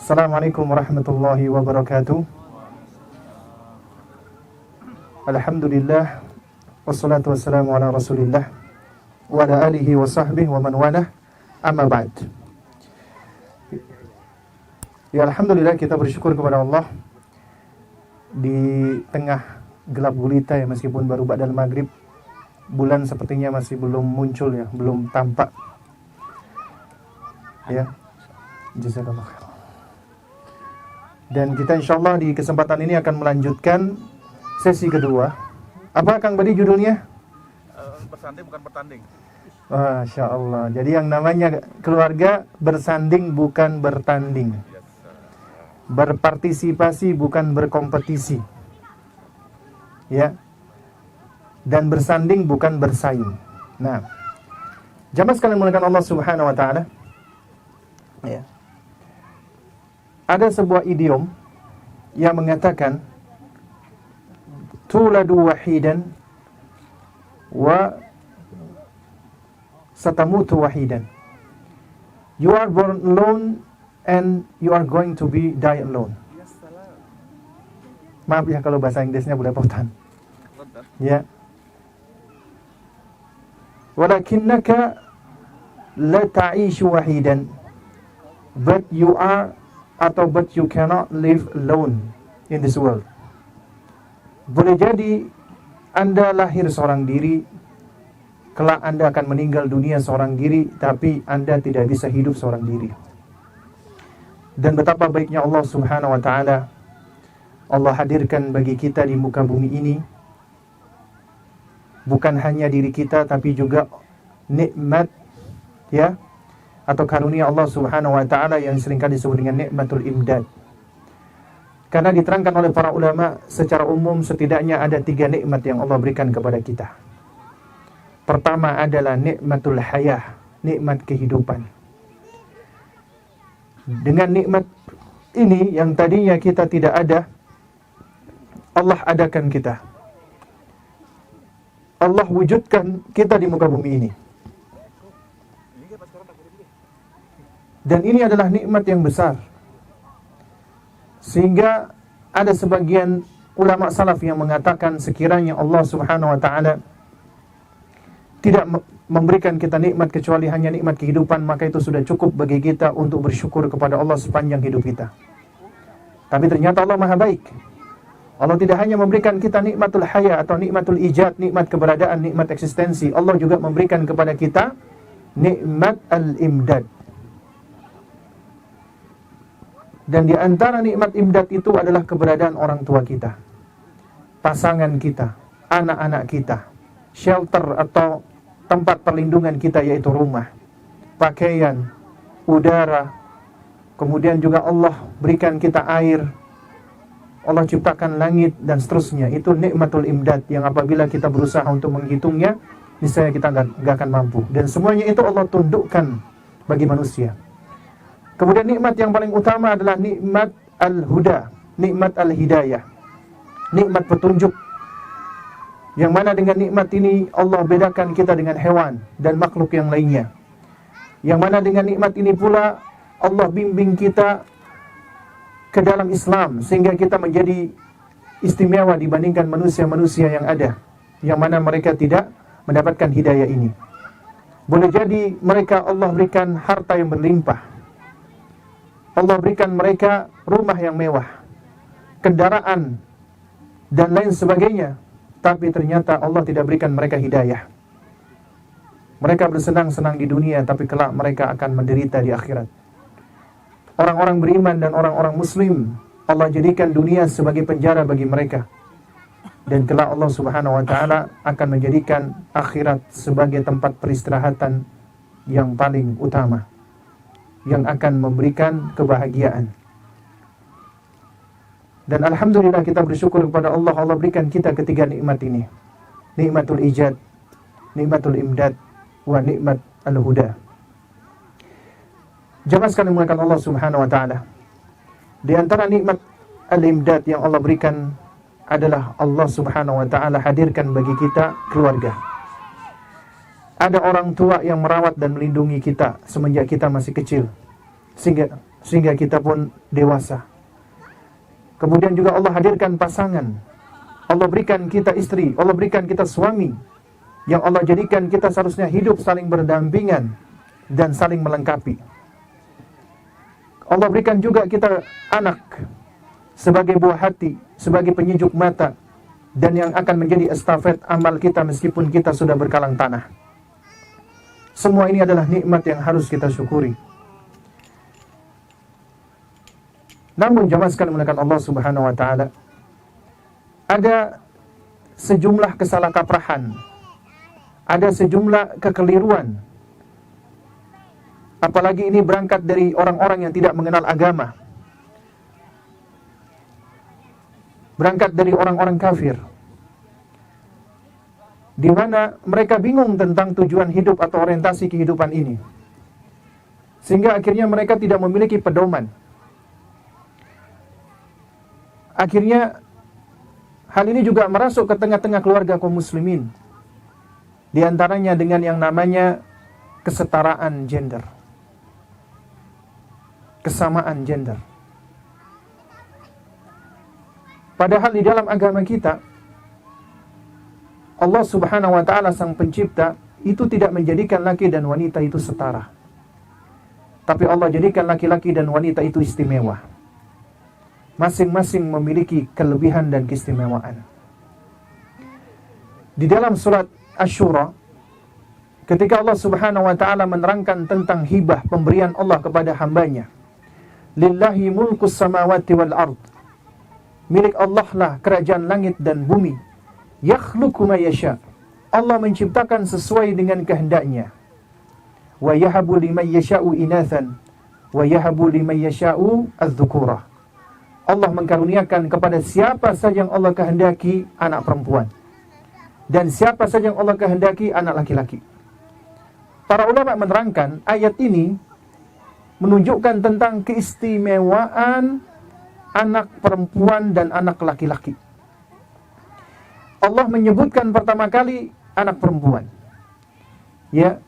Assalamualaikum warahmatullahi wabarakatuh. Alhamdulillah, wassalatu wassalamu ala rasulillah wa ala alihi wa sahbihi wa man walah, amma ba'd. Ya, Alhamdulillah, kita bersyukur kepada Allah di tengah gelap gulita ya, meskipun baru ba'dal maghrib, bulan sepertinya masih belum muncul ya, belum tampak ya. Jazakallah khair. Dan kita insyaallah di kesempatan ini akan melanjutkan sesi kedua. Apa Kang Badi judulnya? Bersanding bukan bertanding. Masya Allah. Jadi yang namanya keluarga bersanding bukan bertanding, berpartisipasi bukan berkompetisi, ya. Dan bersanding bukan bersaing. Nah, jamaah sekalian muliakan Allah Subhanahu wa taala. Ya. Ada sebuah idiom yang mengatakan tuladu wahidan wa satamutu wahidan. You are born alone and you are going to be die alone. Maaf ya kalau bahasa Inggrisnya belepotan. Ya. Walakinnaka la ta'ishu wahidan, but you cannot live alone in this world. Boleh jadi Anda lahir seorang diri, kelak Anda akan meninggal dunia seorang diri, tapi Anda tidak bisa hidup seorang diri. Dan betapa baiknya Allah Subhanahu wa taala, Allah hadirkan bagi kita di muka bumi ini bukan hanya diri kita, tapi juga nikmat ya, atau karunia Allah Subhanahu wa taala yang seringkali disebut dengan nikmatul imdad. Karena diterangkan oleh para ulama secara umum setidaknya ada 3 nikmat yang Allah berikan kepada kita. Pertama adalah nikmatul hayah, nikmat kehidupan. Dengan nikmat ini yang tadinya kita tidak ada, Allah adakan kita. Allah wujudkan kita di muka bumi ini. Dan ini adalah nikmat yang besar. Sehingga ada sebagian ulama salaf yang mengatakan sekiranya Allah Subhanahu wa taala tidak memberikan kita nikmat kecuali hanya nikmat kehidupan, maka itu sudah cukup bagi kita untuk bersyukur kepada Allah sepanjang hidup kita. Tapi ternyata Allah Maha Baik. Allah tidak hanya memberikan kita nikmatul haya atau nikmatul ijad, nikmat keberadaan, nikmat eksistensi. Allah juga memberikan kepada kita nikmat al-imdad. Dan di antara nikmat imdad itu adalah keberadaan orang tua kita, pasangan kita, anak-anak kita, shelter atau tempat perlindungan kita yaitu rumah, pakaian, udara, kemudian juga Allah berikan kita air, Allah ciptakan langit dan seterusnya. Itu nikmatul imdad yang apabila kita berusaha untuk menghitungnya, niscaya kita gak akan mampu. Dan semuanya itu Allah tundukkan bagi manusia. Kemudian nikmat yang paling utama adalah nikmat al-huda, nikmat al-hidayah, nikmat petunjuk. Yang mana dengan nikmat ini Allah bedakan kita dengan hewan dan makhluk yang lainnya. Yang mana dengan nikmat ini pula Allah bimbing kita ke dalam Islam sehingga kita menjadi istimewa dibandingkan manusia-manusia yang ada, yang mana mereka tidak mendapatkan hidayah ini. Boleh jadi mereka Allah berikan harta yang berlimpah, Allah berikan mereka rumah yang mewah, kendaraan dan lain sebagainya, tapi ternyata Allah tidak berikan mereka hidayah. Mereka bersenang-senang di dunia, tapi kelak mereka akan menderita di akhirat. Orang-orang beriman dan orang-orang muslim Allah jadikan dunia sebagai penjara bagi mereka, dan kelak Allah Subhanahu wa taala akan menjadikan akhirat sebagai tempat peristirahatan yang paling utama, yang akan memberikan kebahagiaan. Dan alhamdulillah kita bersyukur kepada Allah, Allah berikan kita ketiga nikmat ini. Nikmatul ijad, nikmatul imdad, wa nikmat al-huda. Jamaah sekalian muliakan Allah Subhanahu wa taala. Di antara nikmat al-imdad yang Allah berikan adalah Allah Subhanahu wa taala hadirkan bagi kita keluarga. Ada orang tua yang merawat dan melindungi kita semenjak kita masih kecil, sehingga sehingga kita pun dewasa. Kemudian juga Allah hadirkan pasangan. Allah berikan kita istri, Allah berikan kita suami, yang Allah jadikan kita seharusnya hidup saling berdampingan dan saling melengkapi. Allah berikan juga kita anak sebagai buah hati, sebagai penyejuk mata, dan yang akan menjadi estafet amal kita meskipun kita sudah berkalang tanah. Semua ini adalah nikmat yang harus kita syukuri. Namun jamaah sekalian menggunakan Allah Subhanahu wa taala, ada sejumlah kesalahkaprahan, ada sejumlah kekeliruan. Apalagi ini berangkat dari orang-orang yang tidak mengenal agama, berangkat dari orang-orang kafir, di mana mereka bingung tentang tujuan hidup atau orientasi kehidupan ini, sehingga akhirnya mereka tidak memiliki pedoman. Akhirnya hal ini juga merasuk ke tengah-tengah keluarga kaum muslimin, di antaranya dengan yang namanya kesetaraan gender, kesamaan gender. Padahal di dalam agama kita, Allah Subhanahu wa taala sang pencipta itu tidak menjadikan laki dan wanita itu setara. Tapi Allah jadikan laki-laki dan wanita itu istimewa. Masing-masing memiliki kelebihan dan keistimewaan. Di dalam surat Asy-Syura, ketika Allah Subhanahu wa taala menerangkan tentang hibah pemberian Allah kepada hambanya, lillahi mulkus samawati wal ard, milik Allah lah kerajaan langit dan bumi, yakhluqu ma yasha, Allah menciptakan sesuai dengan kehendaknya, wa yahabu liman yasha'u inathan wa yahabu liman yasha'u adz-dzukura, Allah mengkaruniakan kepada siapa saja yang Allah kehendaki anak perempuan, dan siapa saja yang Allah kehendaki anak laki-laki. Para ulama menerangkan ayat ini menunjukkan tentang keistimewaan anak perempuan dan anak laki-laki. Allah menyebutkan pertama kali anak perempuan, ya,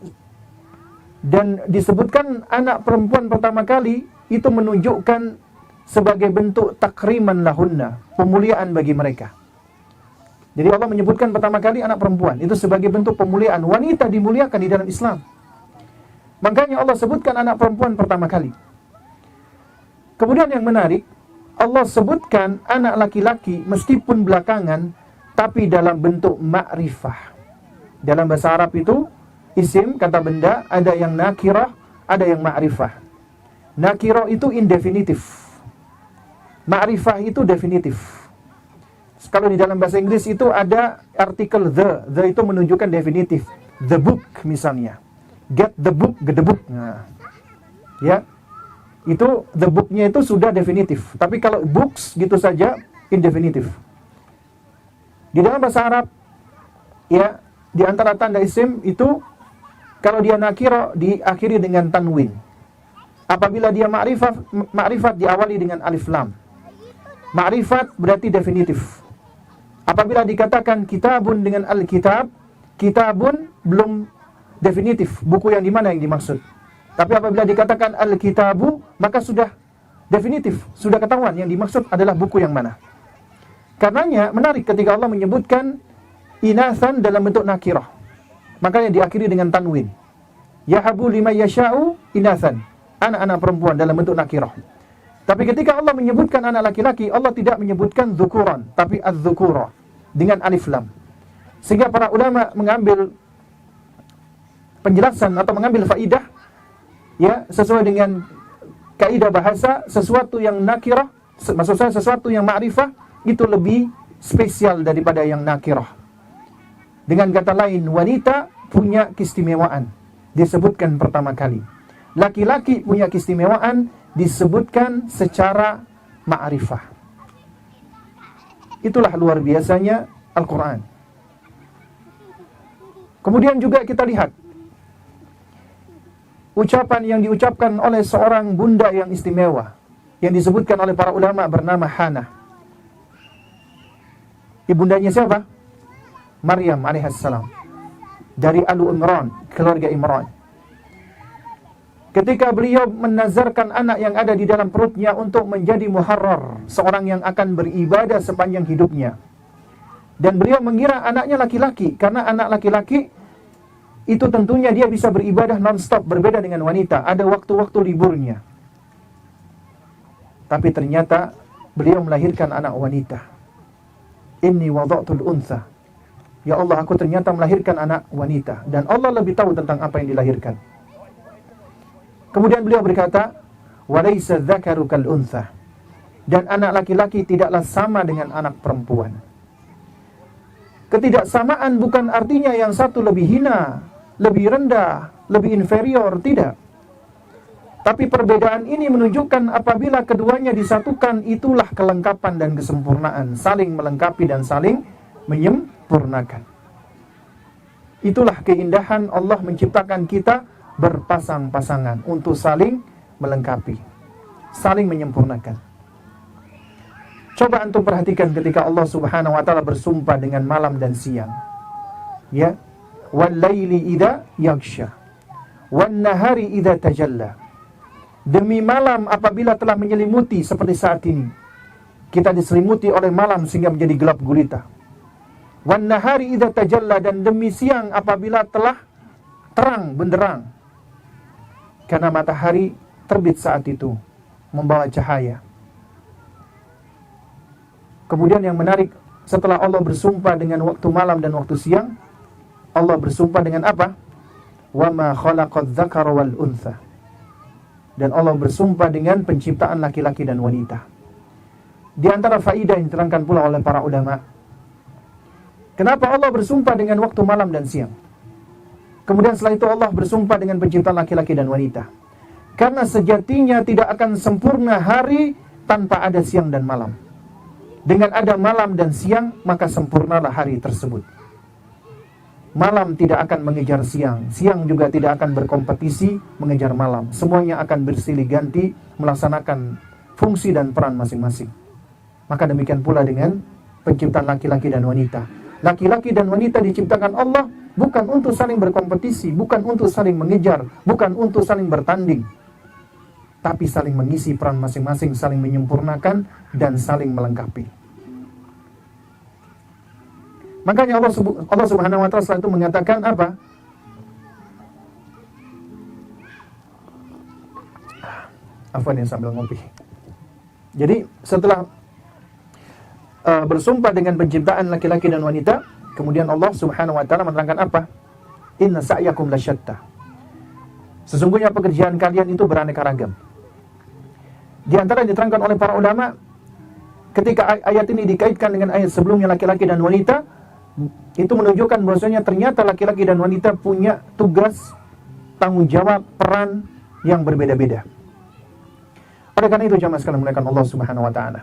dan disebutkan anak perempuan pertama kali itu menunjukkan sebagai bentuk takriman lahunna, pemuliaan bagi mereka. Jadi Allah menyebutkan pertama kali anak perempuan itu sebagai bentuk pemuliaan. Wanita dimuliakan di dalam Islam. Makanya Allah sebutkan anak perempuan pertama kali. Kemudian yang menarik, Allah sebutkan anak laki-laki meskipun belakangan, tapi dalam bentuk ma'rifah. Dalam bahasa Arab itu isim, kata benda, ada yang nakirah, ada yang ma'rifah. Nakirah itu indefinitif, ma'rifah itu definitif. Kalau di dalam bahasa Inggris itu ada artikel the itu menunjukkan definitif. The book misalnya, get the book, nah, ya, itu the booknya itu sudah definitif. Tapi kalau books gitu saja indefinitif. Di dalam bahasa Arab, ya, di antara tanda isim itu kalau dia nakira diakhiri dengan tanwin. Apabila dia ma'rifat diawali dengan alif lam. Ma'rifat berarti definitif. Apabila dikatakan kitabun dengan al-kitab, kitabun belum definitif, buku yang di mana yang dimaksud. Tapi apabila dikatakan al-kitabu, maka sudah definitif, sudah ketahuan yang dimaksud adalah buku yang mana. Karenanya menarik ketika Allah menyebutkan inathan dalam bentuk nakirah, makanya diakhiri dengan tanwin. Yahabu liman yasha'u inathan, anak-anak perempuan dalam bentuk nakirah. Tapi ketika Allah menyebutkan anak laki-laki, Allah tidak menyebutkan dzukuran, tapi adz-dzukura dengan alif lam. Sehingga para ulama mengambil penjelasan atau mengambil faidah, ya, sesuai dengan kaidah bahasa, sesuatu yang nakirah, maksud saya sesuatu yang ma'rifah itu lebih spesial daripada yang nakirah. Dengan kata lain, wanita punya keistimewaan, disebutkan pertama kali. Laki-laki punya keistimewaan, disebutkan secara ma'rifah. Itulah luar biasanya Al-Quran. Kemudian juga kita lihat ucapan yang diucapkan oleh seorang bunda yang istimewa, yang disebutkan oleh para ulama bernama Hana. Ibundanya siapa? Maryam alaihissalam, dari Alu Imran, keluarga Imran. ketika beliau menazarkan anak yang ada di dalam perutnya untuk menjadi muharrar, seorang yang akan beribadah sepanjang hidupnya. Dan beliau mengira anaknya laki-laki, karena anak laki-laki itu tentunya dia bisa beribadah non-stop, berbeda dengan wanita, ada waktu-waktu liburnya. Tapi ternyata beliau melahirkan anak wanita. Inni wada'tul untha. Ya Allah, aku ternyata melahirkan anak wanita. Dan Allah lebih tahu tentang apa yang dilahirkan. Kemudian beliau berkata, walaysa dzakaru kal untha. Dan anak laki-laki tidaklah sama dengan anak perempuan. Ketidaksamaan bukan artinya yang satu lebih hina, lebih rendah, lebih inferior, tidak. Tapi perbedaan ini menunjukkan apabila keduanya disatukan, itulah kelengkapan dan kesempurnaan, saling melengkapi dan saling menyempurnakan. Itulah keindahan Allah menciptakan kita berpasang-pasangan untuk saling melengkapi, saling menyempurnakan. Coba antum perhatikan ketika Allah Subhanahu wa taala bersumpah dengan malam dan siang. Ya, wal laili idza yaghsha wan nahari idza tajalla. Demi malam apabila telah menyelimuti seperti saat ini. Kita diselimuti oleh malam sehingga menjadi gelap gulita. Wan nahari idza tajalla, dan demi siang apabila telah terang benderang. Karena matahari terbit saat itu membawa cahaya. Kemudian yang menarik, setelah Allah bersumpah dengan waktu malam dan waktu siang, Allah bersumpah dengan apa? Wa ma khalaqadz dzakara wal untha. Dan Allah bersumpah dengan penciptaan laki-laki dan wanita. Di antara faidah yang diterangkan pula oleh para ulama, kenapa Allah bersumpah dengan waktu malam dan siang? Kemudian setelah itu Allah bersumpah dengan penciptaan laki-laki dan wanita. Karena sejatinya tidak akan sempurna hari tanpa ada siang dan malam. Dengan ada malam dan siang, maka sempurnalah hari tersebut. Malam tidak akan mengejar siang, siang juga tidak akan berkompetisi mengejar malam. Semuanya akan bersilih ganti melaksanakan fungsi dan peran masing-masing. Maka demikian pula dengan penciptaan laki-laki dan wanita. Laki-laki dan wanita diciptakan Allah bukan untuk saling berkompetisi, bukan untuk saling mengejar, bukan untuk saling bertanding, tapi saling mengisi peran masing-masing, saling menyempurnakan dan saling melengkapi. Makanya Allah Subhanahu wa taala setelah itu mengatakan apa? Afwan ya, sambil ngopi. Jadi setelah bersumpah dengan penciptaan laki-laki dan wanita, kemudian Allah Subhanahu wa taala menerangkan apa? Inna sa'yakum lasyatta. Sesungguhnya pekerjaan kalian itu beraneka ragam. Di antara yang diterangkan oleh para ulama, ketika ayat ini dikaitkan dengan ayat sebelumnya laki-laki dan wanita, itu menunjukkan bahwasanya ternyata laki-laki dan wanita punya tugas, tanggung jawab, peran yang berbeda-beda. Oleh karena itu jamaah sekalian muliakan Allah Subhanahu wa taala,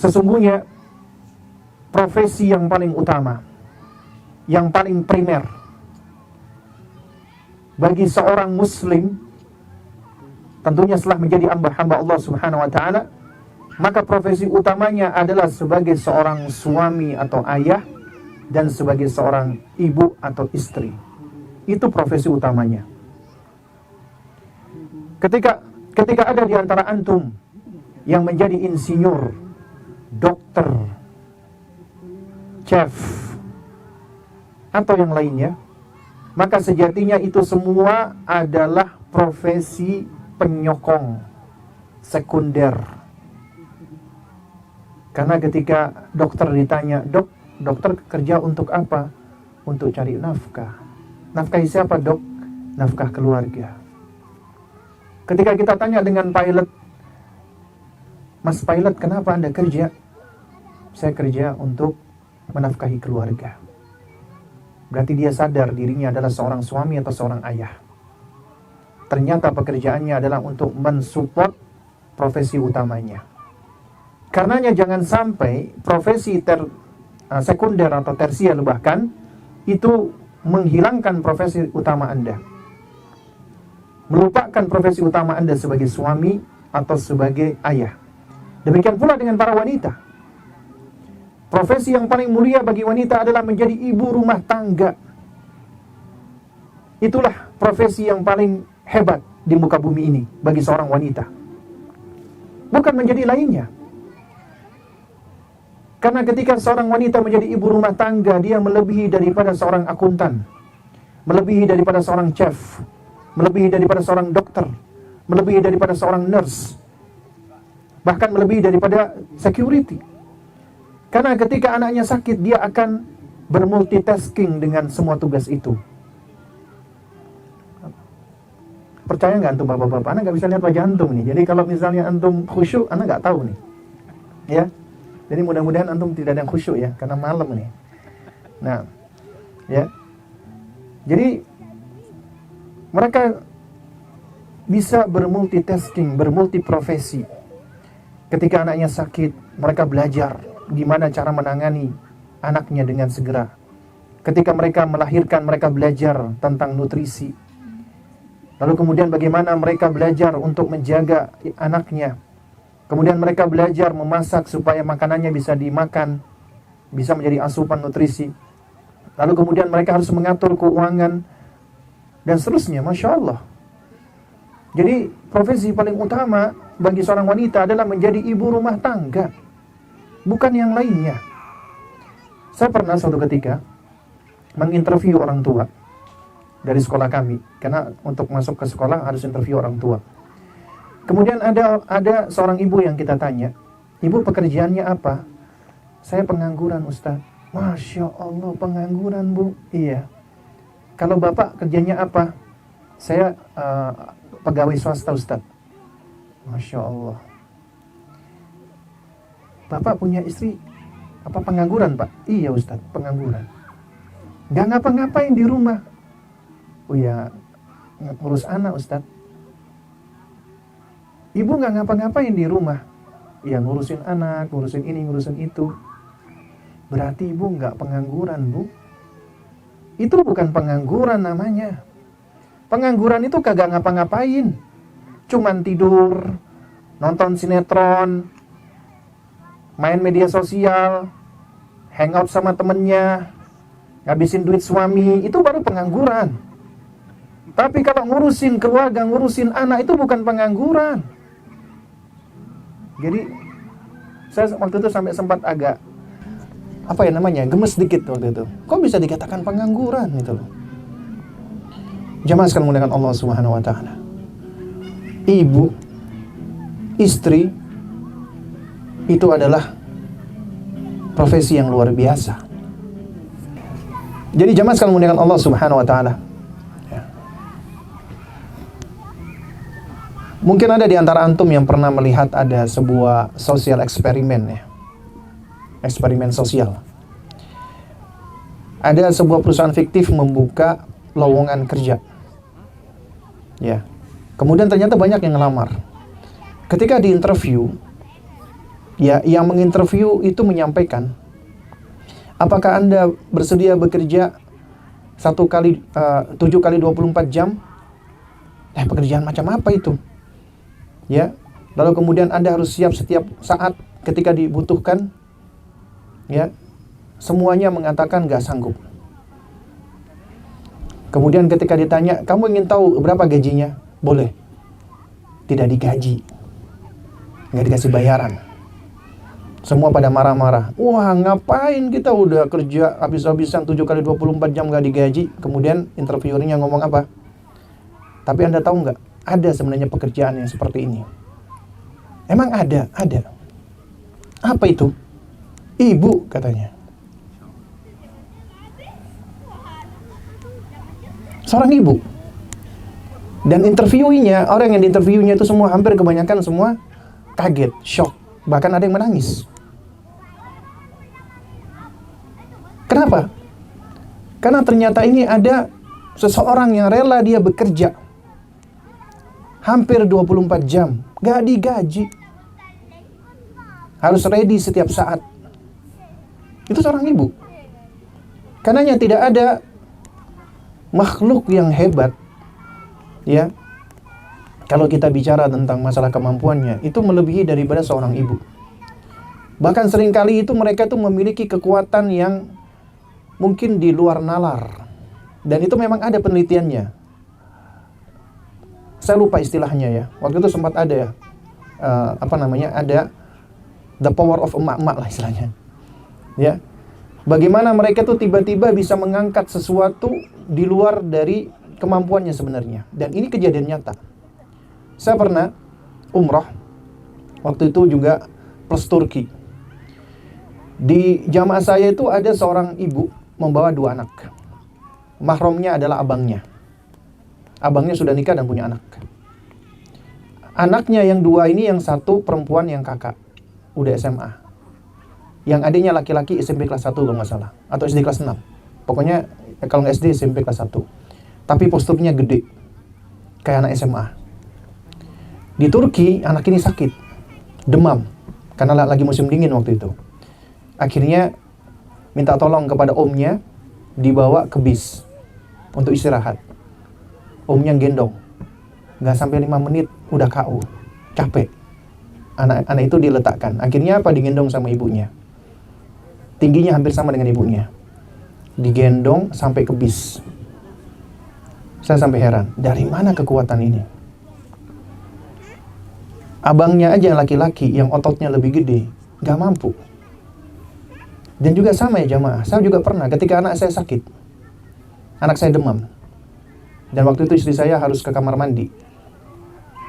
sesungguhnya profesi yang paling utama, yang paling primer bagi seorang muslim, tentunya setelah menjadi hamba Allah Subhanahu wa taala, maka profesi utamanya adalah sebagai seorang suami atau ayah dan sebagai seorang ibu atau istri. Itu profesi utamanya. Ketika ada di antara antum yang menjadi insinyur, dokter, chef, atau yang lainnya, maka sejatinya itu semua adalah profesi penyokong sekunder. Karena ketika dokter ditanya, dokter kerja untuk apa? Untuk cari nafkah. Nafkahi siapa, dok? Nafkah keluarga. Ketika kita tanya dengan pilot, Mas pilot, kenapa Anda kerja? Saya kerja untuk menafkahi keluarga. Berarti dia sadar dirinya adalah seorang suami atau seorang ayah. Ternyata pekerjaannya adalah untuk mensupport profesi utamanya. Karenanya jangan sampai profesi sekunder atau tersier bahkan itu menghilangkan profesi utama Anda. Melupakan profesi utama Anda sebagai suami atau sebagai ayah. Demikian pula dengan para wanita. Profesi yang paling mulia bagi wanita adalah menjadi ibu rumah tangga. Itulah profesi yang paling hebat di muka bumi ini bagi seorang wanita. Bukan menjadi lainnya. Karena ketika seorang wanita menjadi ibu rumah tangga, dia melebihi daripada seorang akuntan, melebihi daripada seorang chef, melebihi daripada seorang dokter, melebihi daripada seorang nurse, bahkan melebihi daripada security. Karena ketika anaknya sakit, dia akan bermultitasking dengan semua tugas itu. Percaya nggak antum bapak-bapak? Anak nggak bisa lihat wajah antum nih. Jadi kalau misalnya antum khusyuk, anak nggak tahu nih. Ya, jadi mudah-mudahan antum tidak ada yang khusyuk ya, karena malam nih. Nah, ya. Jadi mereka bisa bermultitasking, bermultiprofesi. Ketika anaknya sakit, mereka belajar gimana cara menangani anaknya dengan segera. Ketika mereka melahirkan, mereka belajar tentang nutrisi. Lalu kemudian bagaimana mereka belajar untuk menjaga anaknya. Kemudian mereka belajar memasak supaya makanannya bisa dimakan, bisa menjadi asupan nutrisi. Lalu kemudian mereka harus mengatur keuangan dan seterusnya. Masya Allah. Jadi profesi paling utama bagi seorang wanita adalah menjadi ibu rumah tangga, bukan yang lainnya. Saya pernah suatu ketika menginterview orang tua dari sekolah kami, karena untuk masuk ke sekolah harus interview orang tua. Kemudian ada seorang ibu yang kita tanya, ibu pekerjaannya apa? Saya pengangguran, Ustaz. Masya Allah, pengangguran, Bu. Iya. Kalau bapak kerjanya apa? Saya pegawai swasta, Ustaz. Masya Allah. Bapak punya istri apa pengangguran, Pak? Iya, Ustaz, pengangguran. Gak ngapa-ngapain di rumah. Oh ya, ngurus anak, Ustaz. Ibu gak ngapa-ngapain di rumah. Ya, ngurusin anak, ngurusin ini, ngurusin itu. Berarti ibu gak pengangguran, Bu. Itu bukan pengangguran namanya. Pengangguran itu kagak ngapa-ngapain. Cuman tidur, nonton sinetron, main media sosial, hangout sama temennya, ngabisin duit suami, itu baru pengangguran. Tapi kalau ngurusin keluarga, ngurusin anak, itu bukan pengangguran. Jadi saya waktu itu sampai sempat agak gemes sedikit waktu itu. Kok bisa dikatakan pengangguran gitu loh. Jamaah sekalian muliakan Allah Subhanahu wa taala. Ibu, istri itu adalah profesi yang luar biasa. Jadi jamaah sekalian muliakan Allah Subhanahu wa taala. Mungkin ada di antara antum yang pernah melihat ada sebuah sosial eksperimen ya. Eksperimen sosial. Ada sebuah perusahaan fiktif membuka lowongan kerja. Ya. Kemudian ternyata banyak yang ngelamar. Ketika diinterview, ya, yang menginterview itu menyampaikan, apakah Anda bersedia bekerja 7 kali 24 jam? Pekerjaan macam apa itu? Ya, lalu kemudian Anda harus siap setiap saat ketika dibutuhkan. Ya, semuanya mengatakan gak sanggup. Kemudian ketika ditanya, kamu ingin tahu berapa gajinya? Boleh. Tidak digaji, gak dikasih bayaran. Semua pada marah-marah. Wah, ngapain kita udah kerja habis-habisan 7 kali 24 jam gak digaji? Kemudian interviewernya ngomong apa? Tapi Anda tahu gak? Ada sebenarnya pekerjaan yang seperti ini. Emang ada. Apa itu? Ibu, katanya. Seorang ibu. Dan interviewnya, orang yang diinterviewnya itu semua, hampir kebanyakan semua kaget, shock. Bahkan ada yang menangis. Kenapa? Karena ternyata ini ada seseorang yang rela dia bekerja hampir 24 jam, gak digaji. Harus ready setiap saat. Itu seorang ibu. Karenanya tidak ada makhluk yang hebat, ya, kalau kita bicara tentang masalah kemampuannya, itu melebihi daripada seorang ibu. Bahkan seringkali itu mereka itu memiliki kekuatan yang mungkin di luar nalar. Dan itu memang ada penelitiannya. saya lupa istilahnya ya. Waktu itu sempat ada ada the power of emak-emak lah istilahnya. Ya. Bagaimana mereka tuh tiba-tiba bisa mengangkat sesuatu di luar dari kemampuannya sebenarnya. Dan ini kejadian nyata. Saya pernah umrah, waktu itu juga plus Turki. Di jamaah saya itu ada seorang ibu membawa 2 anak. Mahramnya adalah abangnya. Abangnya sudah nikah dan punya anak. Anaknya yang 2 ini, yang satu perempuan, yang kakak udah SMA. Yang adiknya laki-laki SMP kelas 1 kalau nggak salah, atau SD kelas 6. Pokoknya kalau nggak SD, SMP kelas 1. Tapi posturnya gede, kayak anak SMA. Di Turki, anak ini sakit, demam, karena lagi musim dingin waktu itu. Akhirnya minta tolong kepada omnya, dibawa ke bis untuk istirahat. Omnya gendong, nggak sampai 5 menit udah KO, capek. Anak itu diletakkan. Akhirnya apa? Digendong sama ibunya. Tingginya hampir sama dengan ibunya. Digendong sampai ke bis. Saya sampai heran, dari mana kekuatan ini? Abangnya aja yang laki-laki, yang ototnya lebih gede, nggak mampu. Dan juga sama ya jamaah, saya juga pernah ketika anak saya sakit, anak saya demam, dan waktu itu istri saya harus ke kamar mandi,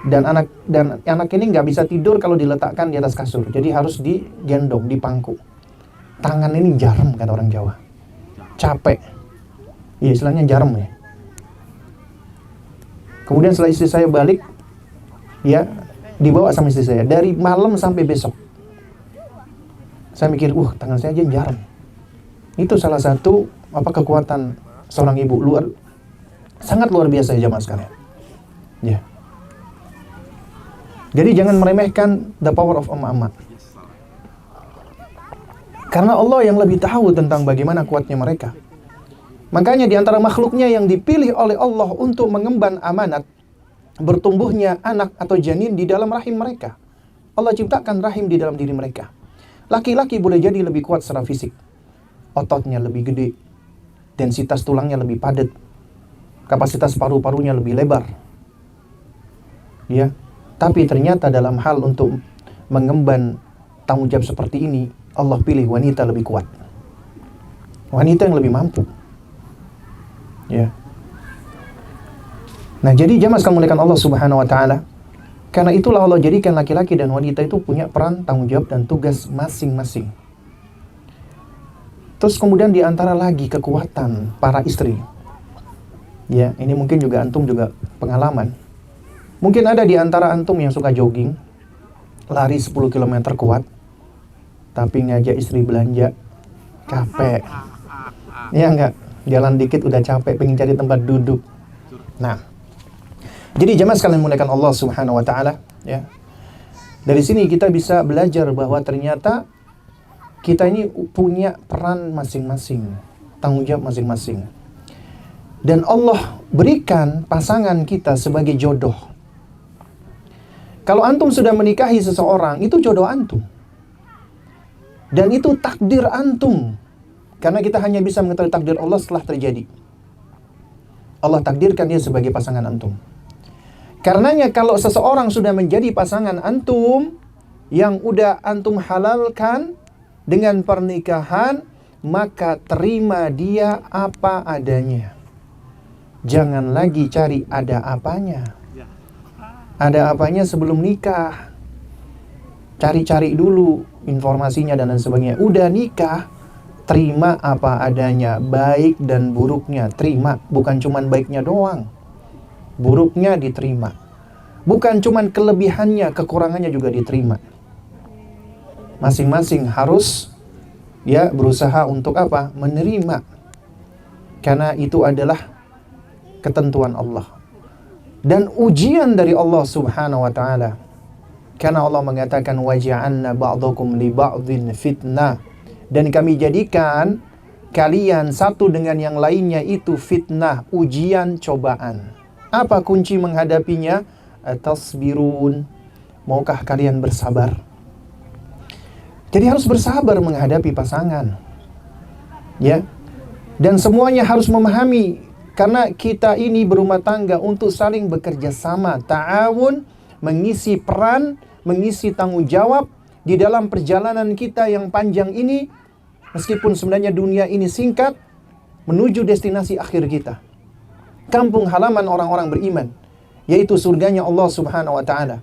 dan anak ini nggak bisa tidur kalau diletakkan di atas kasur, jadi harus digendong, dipangku. Tangan ini jarum kata orang Jawa, capek, ya istilahnya jarum ya. Kemudian setelah istri saya balik, ya dibawa sama istri saya dari malam sampai besok. Saya mikir, tangan saya aja jarum. Itu salah satu kekuatan seorang ibu, sangat luar biasa ya jamaah sekalian. Ya. Jadi jangan meremehkan the power of emak-emak. Karena Allah yang lebih tahu tentang bagaimana kuatnya mereka. Makanya di antara makhluknya yang dipilih oleh Allah untuk mengemban amanat bertumbuhnya anak atau janin di dalam rahim mereka. Allah ciptakan rahim di dalam diri mereka. Laki-laki boleh jadi lebih kuat secara fisik. Ototnya lebih gede. Densitas tulangnya lebih padat. Kapasitas paru-parunya lebih lebar. Ya. Tapi ternyata dalam hal untuk mengemban tanggung jawab seperti ini, Allah pilih wanita lebih kuat. Wanita yang lebih mampu. Ya. Nah, jadi jamaah sekalian muliakan Allah Subhanahu wa taala. Karena itulah Allah jadikan laki-laki dan wanita itu punya peran, tanggung jawab dan tugas masing-masing. Terus kemudian di antara lagi kekuatan para istri. Ya, ini mungkin juga antum juga pengalaman. Mungkin ada di antara antum yang suka jogging, lari 10 km kuat, tapi ngajak istri belanja, capek. Ya enggak? Jalan dikit udah capek, pengen cari tempat duduk. Nah, jadi jamaah sekalian muliakan Allah Subhanahu wa taala, ya. Dari sini kita bisa belajar bahwa ternyata kita ini punya peran masing-masing, tanggung jawab masing-masing. Dan Allah berikan pasangan kita sebagai jodoh. Kalau antum sudah menikahi seseorang, itu jodoh antum. Dan itu takdir antum. Karena kita hanya bisa mengetahui takdir Allah setelah terjadi. Allah takdirkan dia sebagai pasangan antum. Karenanya kalau seseorang sudah menjadi pasangan antum, yang udah antum halalkan dengan pernikahan, maka terima dia apa adanya. Jangan lagi cari ada apanya. Ada apanya sebelum nikah. Cari-cari dulu informasinya dan lain sebagainya. Udah nikah, terima apa adanya, baik dan buruknya terima, bukan cuman baiknya doang. Buruknya diterima. Bukan cuman kelebihannya, kekurangannya juga diterima. Masing-masing harus ya berusaha untuk apa? Menerima. Karena itu adalah ketentuan Allah. Dan ujian dari Allah Subhanahu wa taala. Karena Allah mengatakan waja'alna ba'dakum li ba'dhin fitnah, dan kami jadikan kalian satu dengan yang lainnya itu fitnah, ujian, cobaan. Apa kunci menghadapinya? Tasbirun. Maukah kalian bersabar? Jadi harus bersabar menghadapi pasangan. Ya. Dan semuanya harus memahami Karena kita ini berumah tangga untuk saling bekerja sama, ta'awun, mengisi peran, mengisi tanggung jawab di dalam perjalanan kita yang panjang ini, meskipun sebenarnya dunia ini singkat, menuju destinasi akhir kita. Kampung halaman orang-orang beriman, yaitu surganya Allah Subhanahu wa Ta'ala.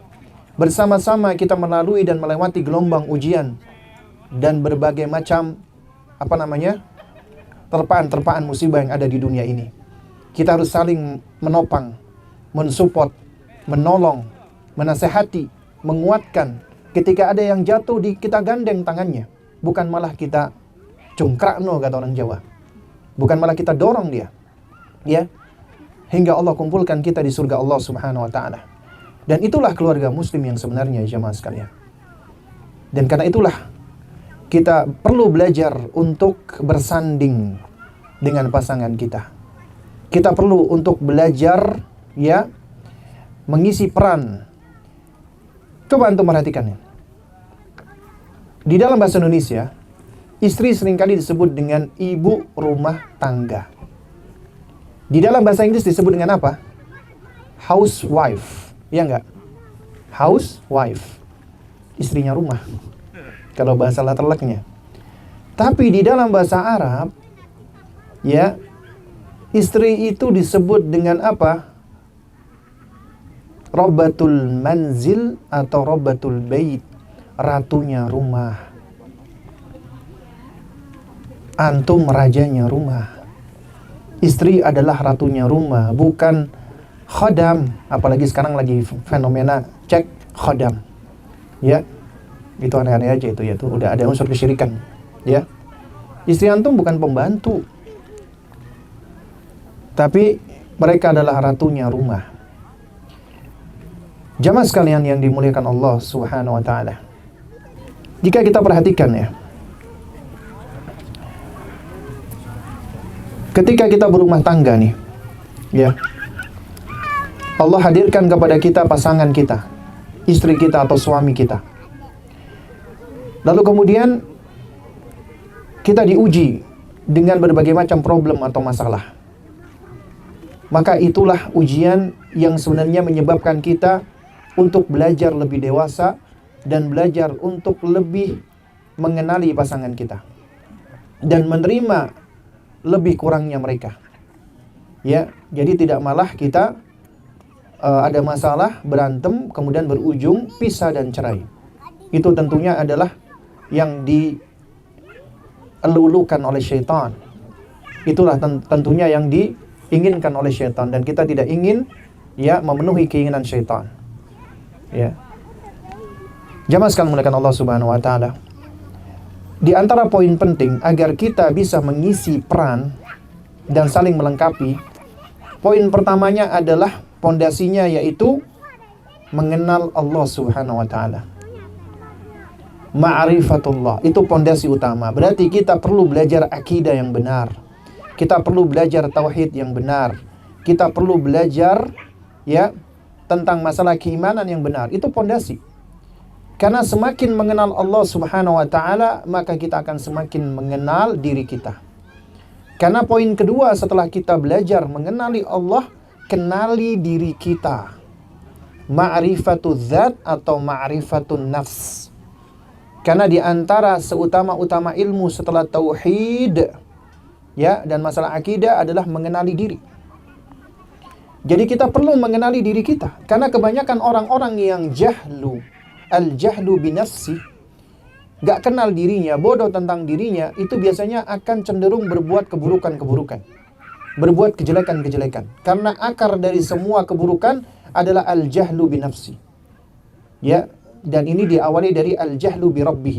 Bersama-sama kita melalui dan melewati gelombang ujian dan berbagai macam terpaan-terpaan musibah yang ada di dunia ini. Kita harus saling menopang, mensupport, menolong, menasehati, menguatkan. Ketika ada yang jatuh, kita gandeng tangannya. Bukan malah kita cungkrakno, kata orang Jawa. Bukan malah kita dorong dia. Ya, hingga Allah kumpulkan kita di surga Allah Subhanahu wa Ta'ala. Dan itulah keluarga muslim yang sebenarnya, jamaah sekalian. Dan karena itulah kita perlu belajar untuk bersanding dengan pasangan kita. Kita perlu untuk belajar, ya, mengisi peran. Coba antum perhatikan ya. Di dalam bahasa Indonesia, istri seringkali disebut dengan ibu rumah tangga. Di dalam bahasa Inggris disebut dengan apa? Housewife. Ya enggak? Housewife. Istrinya rumah. Kalau bahasa latar-belakangnya. Tapi di dalam bahasa Arab, ya, istri itu disebut dengan apa? Rabbatul manzil atau Rabbatul bait, ratunya rumah. Antum rajanya rumah. Istri adalah ratunya rumah, bukan khodam. Apalagi sekarang lagi fenomena cek khodam. Ya, itu aneh-aneh aja itu ya, tuh udah ada unsur kesyirikan. Ya, istri antum bukan pembantu, tapi mereka adalah ratunya rumah. Jamaah sekalian yang dimuliakan Allah Subhanahu wa Ta'ala, jika kita perhatikan ya, ketika kita berumah tangga nih, ya, Allah hadirkan kepada kita pasangan kita, istri kita atau suami kita. Lalu kemudian kita diuji dengan berbagai macam problem atau masalah. Maka itulah ujian yang sebenarnya menyebabkan kita untuk belajar lebih dewasa dan belajar untuk lebih mengenali pasangan kita dan menerima lebih kurangnya mereka. Ya, jadi tidak malah kita ada masalah, berantem, kemudian berujung pisah dan cerai. Itu tentunya adalah yang dielulukan oleh syaitan. Itulah tentunya yang diinginkan oleh syaitan, dan kita tidak ingin, ya, memenuhi keinginan syaitan. Ya. Jamaah sekalian muliakan Allah Subhanahu wa Ta'ala, di antara poin penting agar kita bisa mengisi peran dan saling melengkapi, poin pertamanya adalah pondasinya, yaitu mengenal Allah Subhanahu wa Ta'ala. Ma'rifatullah, itu pondasi utama. Berarti kita perlu belajar akidah yang benar. Kita perlu belajar tauhid yang benar. Kita perlu belajar, ya, tentang masalah keimanan yang benar. Itu pondasi. Karena semakin mengenal Allah Subhanahu wa Ta'ala, maka kita akan semakin mengenal diri kita. Karena poin kedua setelah kita belajar mengenali Allah, kenali diri kita. Ma'rifatul dzat atau ma'rifatun nafs. Karena di antara seutama-utama ilmu setelah tauhid, ya, dan masalah akidah adalah mengenali diri. Jadi kita perlu mengenali diri kita. Karena kebanyakan orang-orang yang al-jahlu binafsi, gak kenal dirinya, bodoh tentang dirinya, itu biasanya akan cenderung berbuat keburukan-keburukan, berbuat kejelekan-kejelekan. Karena akar dari semua keburukan adalah al-jahlu binafsi. Ya, dan ini diawali dari al-jahlu bi rabbih.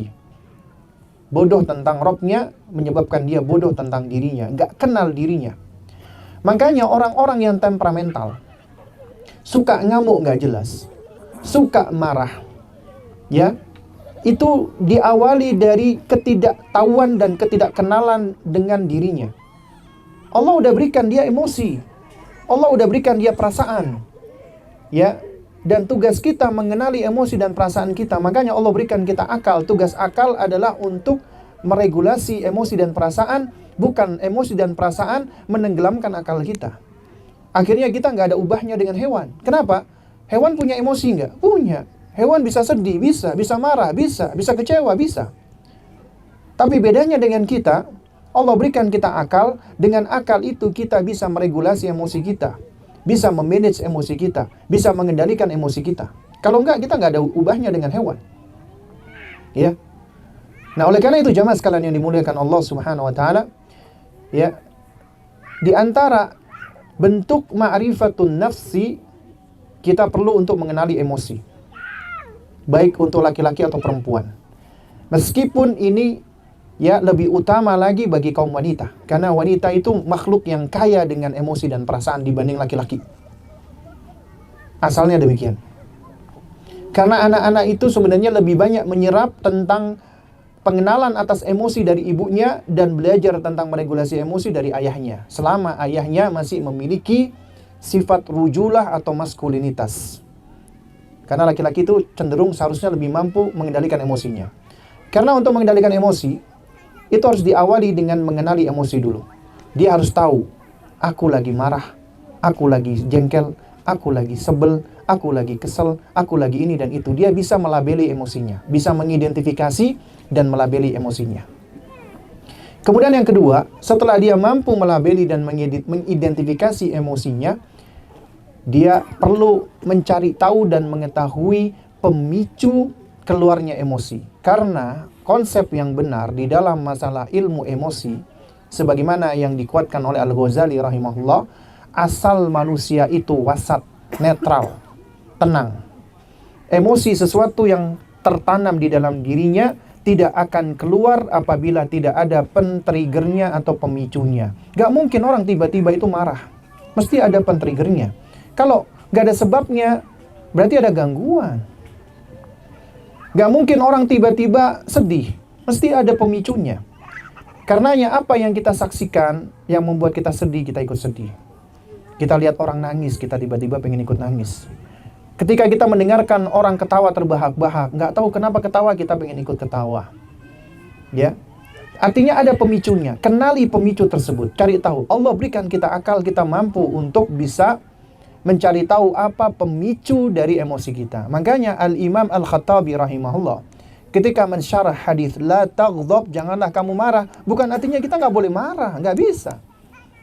Bodoh tentang Rabbnya menyebabkan dia bodoh tentang dirinya, gak kenal dirinya. Makanya orang-orang yang temperamental, suka ngamuk gak jelas, suka marah, ya, itu diawali dari ketidaktahuan dan ketidakkenalan dengan dirinya. Allah udah berikan dia emosi, Allah udah berikan dia perasaan, ya, dan tugas kita mengenali emosi dan perasaan kita. Makanya Allah berikan kita akal. Tugas akal adalah untuk meregulasi emosi dan perasaan, bukan emosi dan perasaan menenggelamkan akal kita. Akhirnya kita nggak ada ubahnya dengan hewan. Kenapa? Hewan punya emosi nggak? Punya. Hewan bisa sedih, bisa marah, bisa kecewa, bisa. Tapi bedanya dengan kita, Allah berikan kita akal, dengan akal itu kita bisa meregulasi emosi kita, bisa memanage emosi kita, bisa mengendalikan emosi kita. Kalau enggak, kita nggak ada ubahnya dengan hewan. Ya. Nah, oleh karena itu jamaah sekalian yang dimuliakan Allah Subhanahu wa taala, ya. Di antara bentuk ma'rifatun nafsi, kita perlu untuk mengenali emosi. Baik untuk laki-laki atau perempuan. Meskipun ini ya lebih utama lagi bagi kaum wanita, karena wanita itu makhluk yang kaya dengan emosi dan perasaan dibanding laki-laki. Asalnya demikian. Karena anak-anak itu sebenarnya lebih banyak menyerap tentang pengenalan atas emosi dari ibunya dan belajar tentang meregulasi emosi dari ayahnya, selama ayahnya masih memiliki sifat rujulah atau maskulinitas. Karena laki-laki itu cenderung seharusnya lebih mampu mengendalikan emosinya. Karena untuk mengendalikan emosi, itu harus diawali dengan mengenali emosi dulu. Dia harus tahu, aku lagi marah, aku lagi jengkel, aku lagi sebel, aku lagi kesel, aku lagi ini dan itu. Dia bisa melabeli emosinya, bisa mengidentifikasi dan melabeli emosinya. Kemudian yang kedua, setelah dia mampu melabeli dan mengidentifikasi emosinya, dia perlu mencari tahu dan mengetahui pemicu keluarnya emosi. Karena konsep yang benar di dalam masalah ilmu emosi, sebagaimana yang dikuatkan oleh Al-Ghazali rahimahullah, asal manusia itu wasat, netral, tenang. Emosi sesuatu yang tertanam di dalam dirinya tidak akan keluar apabila tidak ada pen-triggernya atau pemicunya. Gak mungkin orang tiba-tiba itu marah. Mesti ada pen-triggernya. Kalau gak ada sebabnya, berarti ada gangguan. Gak mungkin orang tiba-tiba sedih. Mesti ada pemicunya. Karenanya apa yang kita saksikan yang membuat kita sedih, kita ikut sedih. Kita lihat orang nangis, kita tiba-tiba pengen ikut nangis. Ketika kita mendengarkan orang ketawa terbahak-bahak, gak tahu kenapa ketawa, kita pengen ikut ketawa. Ya, artinya ada pemicunya. Kenali pemicu tersebut, cari tahu. Allah berikan kita akal, kita mampu untuk bisa mencari tahu apa pemicu dari emosi kita. Makanya Al-Imam Al-Khattabi rahimahullah ketika mensyarah hadis la taghdab, janganlah kamu marah, bukan artinya kita nggak boleh marah, nggak bisa.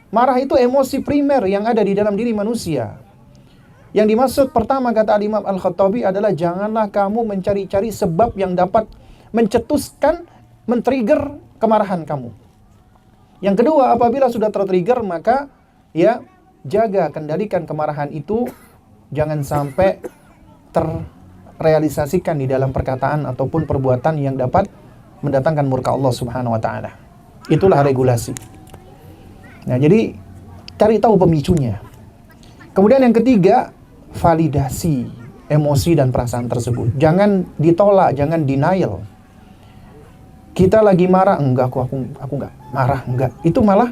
Marah itu emosi primer yang ada di dalam diri manusia. Yang dimaksud pertama kata Al-Imam Al-Khattabi adalah janganlah kamu mencari-cari sebab yang dapat mencetuskan, men-trigger kemarahan kamu. Yang kedua, apabila sudah ter-trigger maka ya jaga, kendalikan kemarahan itu, jangan sampai terrealisasikan di dalam perkataan ataupun perbuatan yang dapat mendatangkan murka Allah Subhanahu wa taala. Itulah regulasi. Nah, jadi cari tahu pemicunya. Kemudian yang ketiga, validasi emosi dan perasaan tersebut. Jangan ditolak, jangan denial. Kita lagi marah, enggak, aku enggak marah, enggak. Itu malah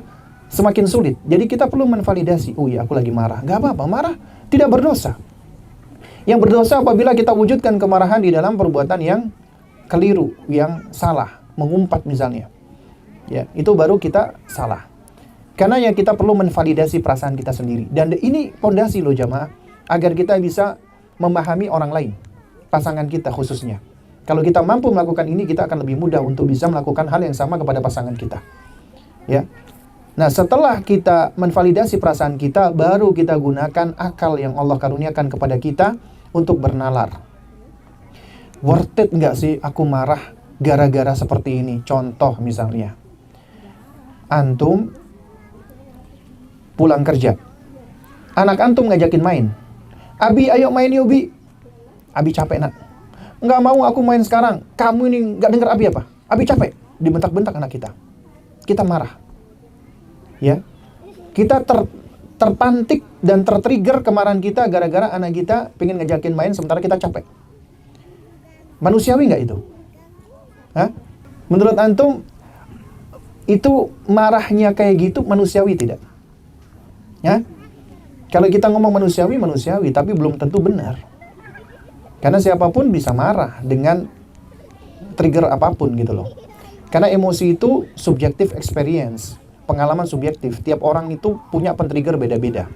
semakin sulit. Jadi kita perlu menvalidasi. Oh iya, aku lagi marah. Gak apa-apa, marah tidak berdosa. Yang berdosa apabila kita wujudkan kemarahan di dalam perbuatan yang keliru, yang salah, mengumpat misalnya. Ya, itu baru kita salah. Karena ya kita perlu menvalidasi perasaan kita sendiri. Dan ini pondasi loh jamaah, agar kita bisa memahami orang lain, pasangan kita khususnya. Kalau kita mampu melakukan ini, kita akan lebih mudah untuk bisa melakukan hal yang sama kepada pasangan kita. Ya. Nah, setelah kita menvalidasi perasaan kita, baru kita gunakan akal yang Allah karuniakan kepada kita untuk bernalar. Worth it nggak sih aku marah gara-gara seperti ini? Contoh misalnya, antum pulang kerja, anak antum ngajakin main. Abi, ayo main yuk, Bi. Abi capek, nak. Nggak mau aku main sekarang. Kamu ini nggak dengar Abi apa? Abi capek. Dibentak-bentak anak kita. Kita marah. Ya, kita terpantik dan tertrigger kemarahan kita gara-gara anak kita pengen ngejakin main sementara kita capek. Manusiawi nggak itu? Hah? Menurut antum itu marahnya kayak gitu manusiawi tidak? Ya? Kalau kita ngomong manusiawi, tapi belum tentu benar. Karena siapapun bisa marah dengan trigger apapun gitu loh. Karena emosi itu subjective experience, pengalaman subjektif. Tiap orang itu punya pen-trigger beda-beda.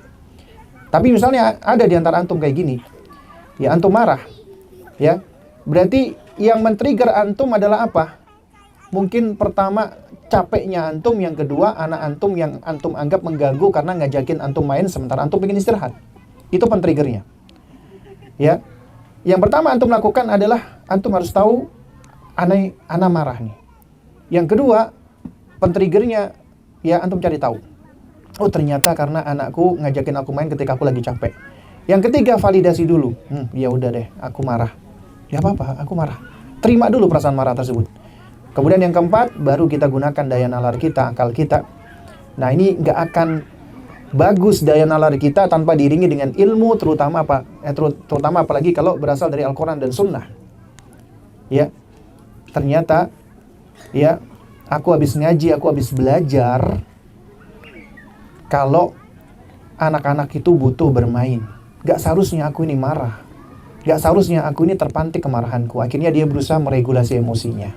Tapi misalnya ada di antara antum kayak gini, ya antum marah, ya berarti yang men-trigger antum adalah apa? Mungkin pertama capeknya antum, yang kedua anak antum yang antum anggap mengganggu karena ngajakin antum main sementara antum ingin istirahat. Itu pen-triggernya. Ya, yang pertama antum lakukan adalah antum harus tahu ana marah nih. Yang kedua, pen-triggernya ya antum cari tahu. Oh ternyata karena anakku ngajakin aku main ketika aku lagi capek. Yang ketiga, validasi dulu. Ya udah deh, aku marah. Ya apa-apa, aku marah. Terima dulu perasaan marah tersebut. Kemudian yang keempat, baru kita gunakan daya nalar kita, akal kita. Nah ini nggak akan bagus daya nalar kita tanpa diiringi dengan ilmu, terutama apalagi kalau berasal dari Al-Quran dan Sunnah. Ya, ternyata ya, aku habis ngaji, aku habis belajar kalau anak-anak itu butuh bermain. Gak seharusnya aku ini marah. Gak seharusnya aku ini terpantik kemarahanku. Akhirnya dia berusaha meregulasi emosinya.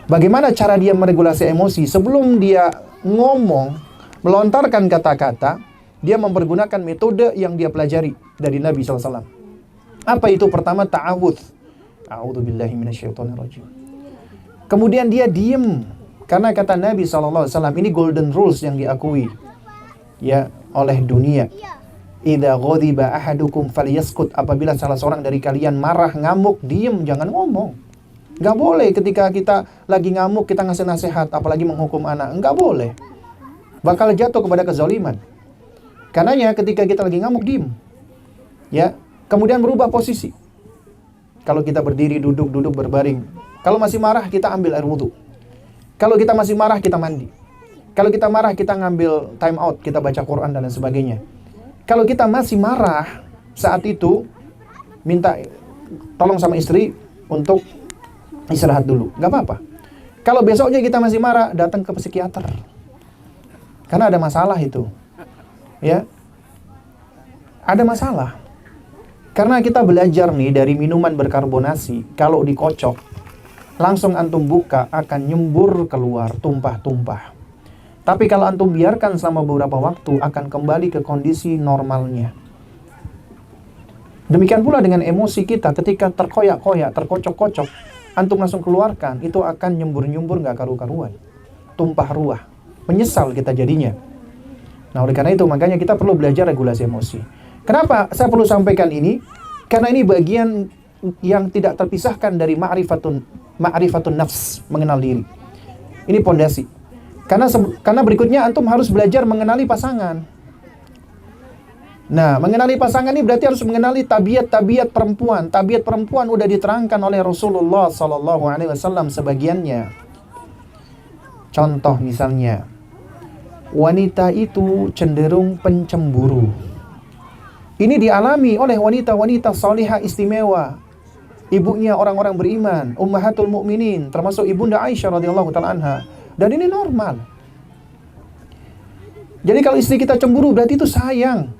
Bagaimana cara dia meregulasi emosi? Sebelum dia ngomong, melontarkan kata-kata, dia mempergunakan metode yang dia pelajari dari Nabi SAW. Apa itu? Pertama, ta'awudz. A'udzubillahi minasyaitonirrajim. Kemudian dia diem. Karena kata Nabi SAW, ini golden rules yang diakui ya oleh dunia. Idza ghadiba ahadukum falyaskut. Apabila salah seorang dari kalian marah, ngamuk, diem, jangan ngomong. Nggak boleh ketika kita lagi ngamuk kita ngasih nasihat, apalagi menghukum anak. Nggak boleh. Bakal jatuh kepada kezaliman. Karenanya ketika kita lagi ngamuk, diem. Ya, kemudian berubah posisi. Kalau kita berdiri, duduk, berbaring. Kalau masih marah, kita ambil air wudhu. Kalau kita masih marah, kita mandi. Kalau kita marah, kita ngambil time out, kita baca Quran dan lain sebagainya. Kalau kita masih marah saat itu, minta tolong sama istri untuk istirahat dulu. Gak apa-apa. Kalau besoknya kita masih marah, datang ke psikiater. Karena ada masalah itu. Ya, ada masalah. Karena kita belajar nih dari minuman berkarbonasi, kalau dikocok, langsung antum buka, akan nyembur keluar, tumpah-tumpah. Tapi kalau antum biarkan selama beberapa waktu, akan kembali ke kondisi normalnya. Demikian pula dengan emosi kita, ketika terkoyak-koyak, terkocok-kocok, antum langsung keluarkan, itu akan nyembur-nyembur gak karu-karuan. Tumpah ruah. Menyesal kita jadinya. Nah oleh karena itu, makanya kita perlu belajar regulasi emosi. Kenapa saya perlu sampaikan ini? Karena ini bagian yang tidak terpisahkan dari ma'rifatun nafs, mengenal diri. Ini pondasi. Karena berikutnya antum harus belajar mengenali pasangan. Nah, mengenali pasangan ini berarti harus mengenali tabiat-tabiat perempuan. Tabiat perempuan udah diterangkan oleh Rasulullah SAW sebagiannya. Contoh misalnya, wanita itu cenderung pencemburu. Ini dialami oleh wanita-wanita salihah istimewa. Ibunya orang-orang beriman, ummahatul mukminin, termasuk ibunda Aisyah radhiyallahu taala anha. Dan ini normal. Jadi kalau istri kita cemburu berarti itu sayang.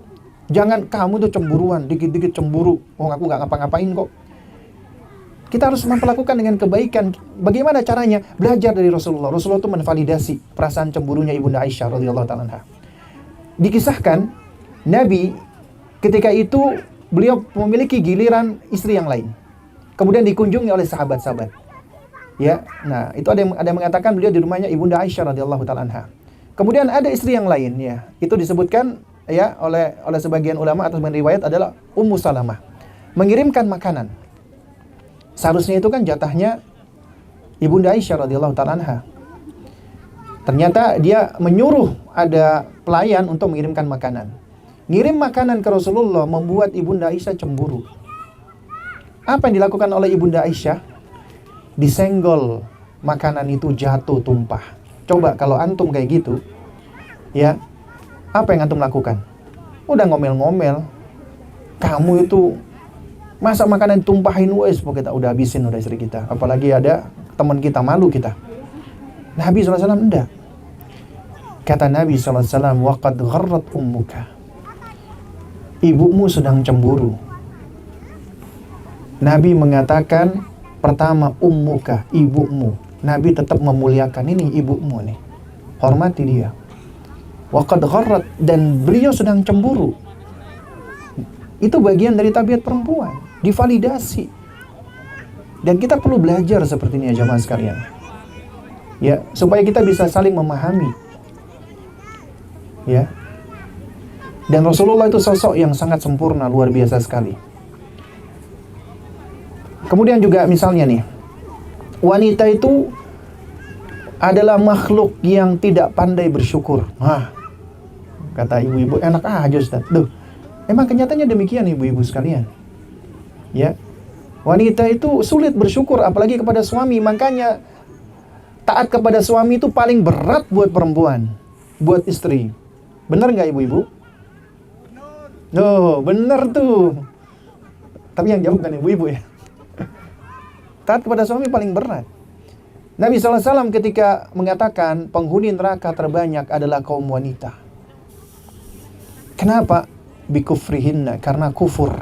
Jangan kamu tuh cemburuan, dikit-dikit cemburu. Oh aku gak ngapa-ngapain kok. Kita harus memperlakukan dengan kebaikan. Bagaimana caranya? Belajar dari Rasulullah. Rasulullah itu menvalidasi perasaan cemburunya ibunda Aisyah radhiyallahu taala anha. Dikisahkan Nabi ketika itu beliau memiliki giliran istri yang lain. Kemudian dikunjungi oleh sahabat-sahabat. Ya, nah itu ada yang mengatakan beliau di rumahnya ibunda Aisyah radhiyallahu taala anha. Kemudian ada istri yang lain, ya, itu disebutkan ya oleh sebagian ulama atau sebagian riwayat adalah Ummu Salamah, mengirimkan makanan. Seharusnya itu kan jatahnya ibunda Aisyah radhiyallahu taala anha. Ternyata dia menyuruh ada pelayan untuk mengirimkan makanan. Ngirim makanan ke Rasulullah membuat ibunda Aisyah cemburu. Apa yang dilakukan oleh ibunda Aisyah? Disenggol, makanan itu jatuh tumpah. Coba kalau antum kayak gitu, ya, apa yang antum lakukan? Udah ngomel-ngomel, kamu itu masa makanan tumpahin, wes kita udah habisin udah istri kita. Apalagi ada teman kita, malu kita. Nabi SAW enggak. Kata Nabi SAW, waqad gharrat ummuka. Ibumu sedang cemburu. Nabi mengatakan, pertama ummuka, ibumu. Nabi tetap memuliakan ini ibumu nih. Hormati dia. Wa qad gharrat, dan beliau sedang cemburu. Itu bagian dari tabiat perempuan, divalidasi. Dan kita perlu belajar seperti ini ya jamaah sekalian. Ya, supaya kita bisa saling memahami. Ya. Dan Rasulullah itu sosok yang sangat sempurna, luar biasa sekali. Kemudian juga misalnya nih, wanita itu adalah makhluk yang tidak pandai bersyukur. Kata ibu-ibu, enak aja Ustaz. Emang kenyataannya demikian ibu-ibu sekalian. Ya. Wanita itu sulit bersyukur apalagi kepada suami. Makanya taat kepada suami itu paling berat buat perempuan, buat istri. Benar nggak ibu-ibu? Benar tuh. Tapi yang jawab kan ibu-ibu ya. Taat kepada suami paling berat. Nabi SAW ketika mengatakan penghuni neraka terbanyak adalah kaum wanita. Kenapa? Bikufrihinna, karena kufur.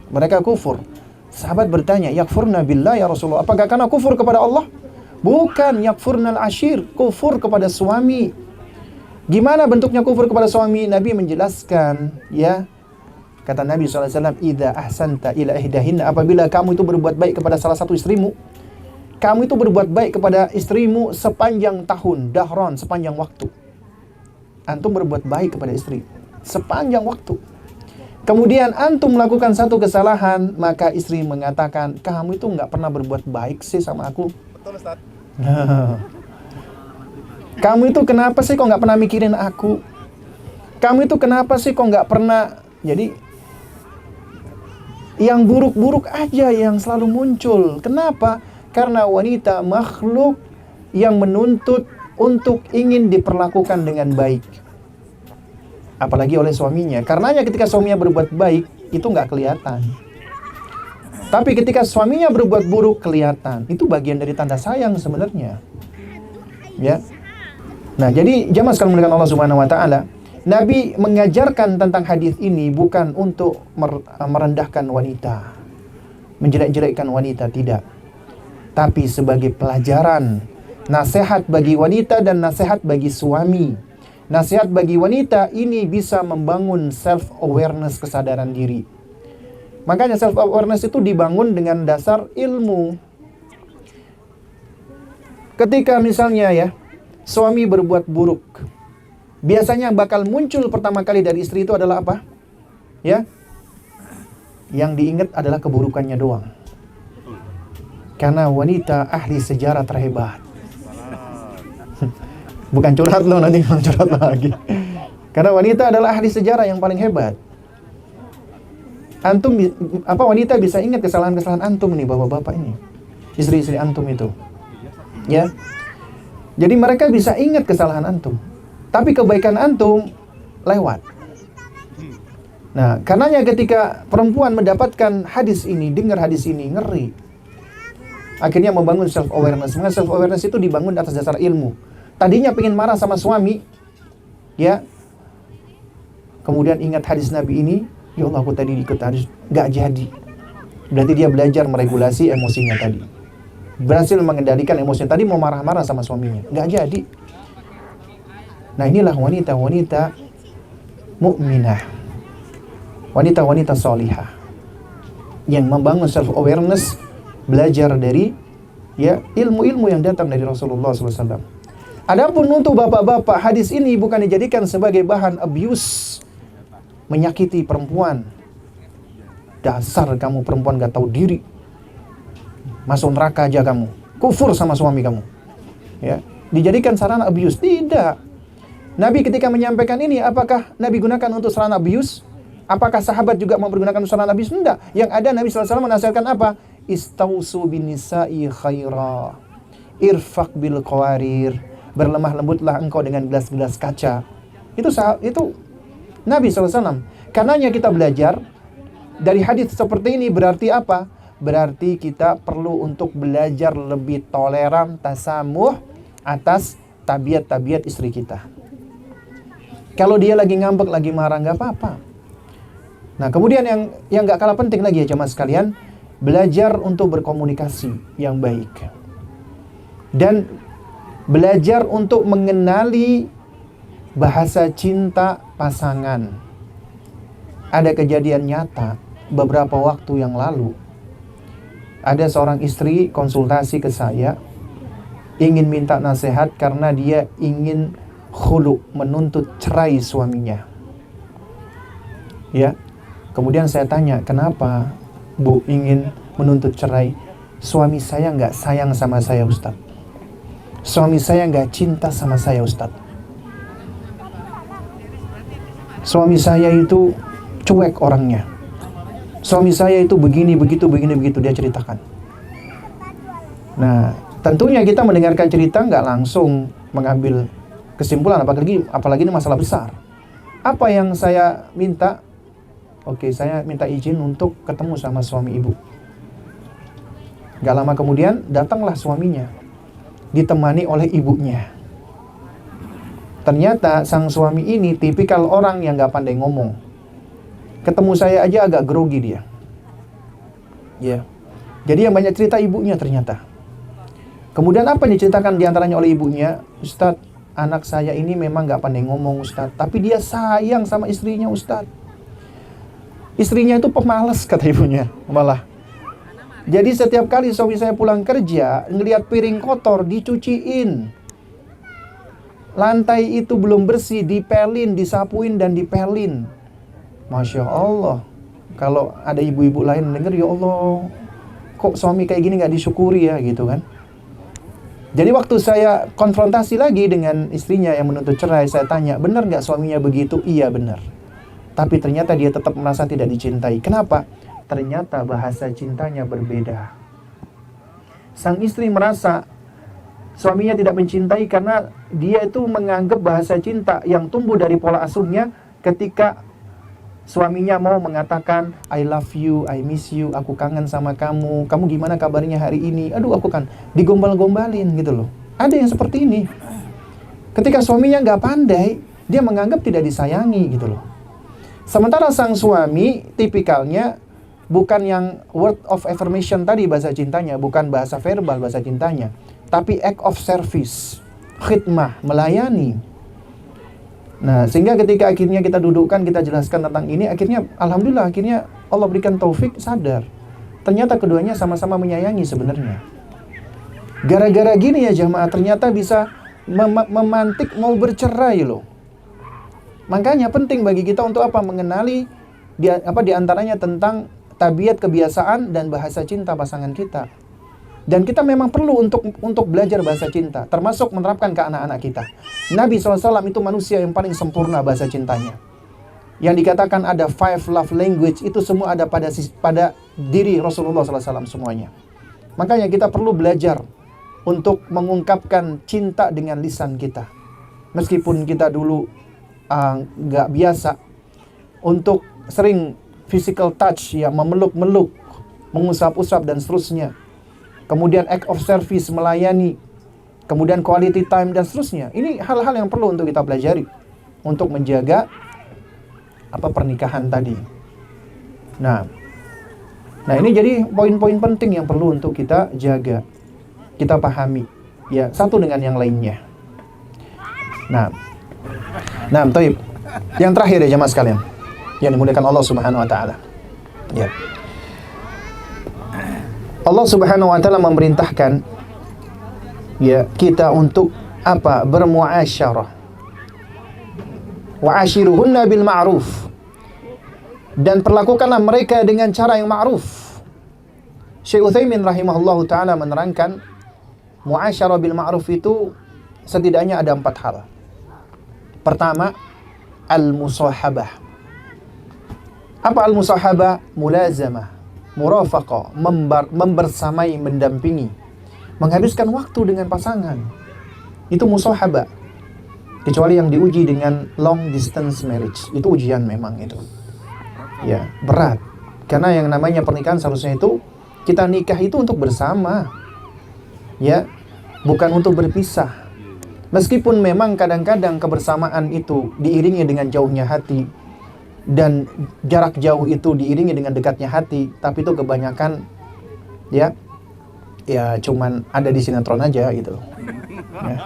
Mereka kufur. Sahabat bertanya, yakfurna billah ya Rasulullah, apakah karena kufur kepada Allah? Bukan, yakfurnal ashir, kufur kepada suami. Gimana bentuknya kufur kepada suami? Nabi menjelaskan, ya. Kata Nabi SAW, idza ahsanta ila ihdahinna, apabila kamu itu berbuat baik kepada salah satu istrimu, kamu itu berbuat baik kepada istrimu sepanjang tahun, dahron, sepanjang waktu. Antum berbuat baik kepada istri sepanjang waktu. Kemudian antum melakukan satu kesalahan, maka istri mengatakan, kamu itu nggak pernah berbuat baik sih sama aku. Betul, Ustaz. Kamu itu kenapa sih kok nggak pernah mikirin aku? Kamu itu kenapa sih kok nggak pernah? Jadi yang buruk-buruk aja yang selalu muncul. Kenapa? Karena wanita makhluk yang menuntut untuk ingin diperlakukan dengan baik. Apalagi oleh suaminya. Karenanya ketika suaminya berbuat baik, itu nggak kelihatan. Tapi ketika suaminya berbuat buruk, kelihatan. Itu bagian dari tanda sayang sebenarnya. Ya. Nah, jadi jamaah sekalian dengan Allah Subhanahu wa taala, Nabi mengajarkan tentang hadis ini bukan untuk merendahkan wanita, menjelek-jelekkan wanita, tidak. Tapi sebagai pelajaran, nasihat bagi wanita dan nasihat bagi suami. Nasihat bagi wanita ini bisa membangun self-awareness, kesadaran diri. Makanya self-awareness itu dibangun dengan dasar ilmu. Ketika misalnya ya, suami berbuat buruk, biasanya bakal muncul pertama kali dari istri itu adalah apa? Ya, yang diingat adalah keburukannya doang. Karena wanita ahli sejarah terhebat. Bukan curhat loh, nanti curhat lagi. Karena wanita adalah ahli sejarah yang paling hebat. Antum, wanita bisa ingat kesalahan-kesalahan antum nih, bapak-bapak ini, istri-istri antum itu. Ya. Jadi mereka bisa ingat kesalahan antum. Tapi kebaikan antum lewat. Nah, karenanya ketika perempuan mendapatkan hadis ini, dengar hadis ini, ngeri. Akhirnya membangun self-awareness. Karena self-awareness itu dibangun atas dasar ilmu. Tadinya pengen marah sama suami, ya. Kemudian ingat hadis Nabi ini, ya Allah aku tadi ikut hadis, gak jadi. Berarti dia belajar meregulasi emosinya tadi. Berhasil mengendalikan emosinya tadi, mau marah-marah sama suaminya, gak jadi. Nah inilah wanita-wanita mukminah, wanita-wanita solihah yang membangun self-awareness, belajar dari ya ilmu-ilmu yang datang dari Rasulullah SAW. Adapun untuk bapak-bapak, hadis ini bukan dijadikan sebagai bahan abuse, menyakiti perempuan. Dasar kamu perempuan gak tahu diri, masuk neraka aja kamu, kufur sama suami kamu. Ya, dijadikan sarana abuse? Tidak. Nabi ketika menyampaikan ini, apakah Nabi gunakan untuk sarana abuse? Apakah sahabat juga mempergunakan sarana abuse? Tidak. Yang ada Nabi SAW menasihatkan apa? Istausu bin nisa'i khaira, irfaq bil qawarir, berlemah lembutlah engkau dengan gelas-gelas kaca. Itu Nabi SAW. Karenanya kita belajar dari hadis seperti ini, berarti apa? Berarti kita perlu untuk belajar lebih toleran, tasamuh atas tabiat-tabiat istri kita. Kalau dia lagi ngambek, lagi marah, nggak apa-apa. Nah, kemudian yang nggak kalah penting lagi ya jemaah sekalian, belajar untuk berkomunikasi yang baik. dan belajar untuk mengenali bahasa cinta pasangan. Ada kejadian nyata beberapa waktu yang lalu. Ada seorang istri konsultasi ke saya, ingin minta nasihat karena dia ingin khulu, menuntut cerai suaminya. Ya. Kemudian saya tanya, kenapa Bu ingin menuntut cerai? Suami saya nggak sayang sama saya, Ustadz. Suami saya nggak cinta sama saya, Ustadz. Suami saya itu cuek orangnya. Suami saya itu begini, begitu, dia ceritakan. Nah, tentunya kita mendengarkan cerita nggak langsung mengambil kesimpulan, apalagi ini masalah besar. Apa yang saya minta? Oke, saya minta izin untuk ketemu sama suami ibu. Gak lama kemudian datanglah suaminya, ditemani oleh ibunya. Ternyata sang suami ini tipikal orang yang gak pandai ngomong. Ketemu saya aja agak grogi dia. Ya. Jadi yang banyak cerita ibunya ternyata. Kemudian apa yang diceritakan diantaranya oleh ibunya? Ustadz, anak saya ini memang gak pandai ngomong, Ustadz, tapi dia sayang sama istrinya, Ustadz. Istrinya itu pemalas, kata ibunya, malah. Jadi setiap kali suami saya pulang kerja, ngelihat piring kotor dicuciin, lantai itu belum bersih, dipelin, disapuin dan dipelin. Masya Allah. Kalau ada ibu-ibu lain denger, ya Allah, kok suami kayak gini gak disyukuri ya, gitu kan. Jadi waktu saya konfrontasi lagi dengan istrinya yang menuntut cerai, saya tanya, benar gak suaminya begitu? Iya benar. Tapi ternyata dia tetap merasa tidak dicintai. Kenapa? Ternyata bahasa cintanya berbeda. Sang istri merasa suaminya tidak mencintai karena dia itu menganggap bahasa cinta yang tumbuh dari pola asuhnya ketika suaminya mau mengatakan I love you, I miss you, aku kangen sama kamu, kamu gimana kabarnya hari ini, aduh aku kan digombal-gombalin gitu loh. Ada yang seperti ini. Ketika suaminya nggak pandai, dia menganggap tidak disayangi gitu loh. Sementara sang suami tipikalnya bukan yang word of affirmation tadi bahasa cintanya, bukan bahasa verbal bahasa cintanya, tapi act of service, khidmah, melayani. Nah, sehingga ketika akhirnya kita dudukkan, kita jelaskan tentang ini, akhirnya alhamdulillah akhirnya Allah berikan taufik sadar. Ternyata keduanya sama-sama menyayangi sebenarnya. Gara-gara gini ya jamaah, ternyata bisa memantik mau bercerai loh. Makanya penting bagi kita untuk apa? Mengenali di antaranya tentang tabiat, kebiasaan dan bahasa cinta pasangan kita. Dan kita memang perlu untuk belajar bahasa cinta, termasuk menerapkan ke anak-anak kita. Nabi SAW itu manusia yang paling sempurna bahasa cintanya. Yang dikatakan ada 5 love language, itu semua ada pada diri Rasulullah SAW semuanya. Makanya kita perlu belajar untuk mengungkapkan cinta dengan lisan kita. Meskipun kita dulu nggak biasa untuk sering physical touch, ya, memeluk-meluk, mengusap-usap dan seterusnya. Kemudian act of service, melayani, kemudian quality time dan seterusnya. Ini hal-hal yang perlu untuk kita pelajari untuk menjaga pernikahan tadi. Nah ini jadi poin-poin penting yang perlu untuk kita jaga, kita pahami, ya, satu dengan yang lainnya. Nah, taib. Yang terakhir ya jemaah sekalian, yang dimuliakan Allah Subhanahu wa taala. Ya. Allah Subhanahu wa taala memerintahkan ya kita untuk apa? Bermuasyarah. Wa ashiruhunna bil ma'ruf. Dan perlakukanlah mereka dengan cara yang ma'ruf. Syekh Utsaimin rahimahullahu taala menerangkan muasyarah bil ma'ruf itu setidaknya ada 4 hal. Pertama, al-musahabah. Apa al-musahabah? Mulazamah, murafaqah, membersamai, mendampingi, menghabiskan waktu dengan pasangan. Itu musahabah. Kecuali yang diuji dengan long distance marriage, itu ujian memang itu. Ya, berat. Karena yang namanya pernikahan seharusnya itu kita nikah itu untuk bersama. Ya, bukan untuk berpisah. Meskipun memang kadang-kadang kebersamaan itu diiringi dengan jauhnya hati dan jarak jauh itu diiringi dengan dekatnya hati, tapi itu kebanyakan ya ya cuman ada di sinetron aja gitu. Ya.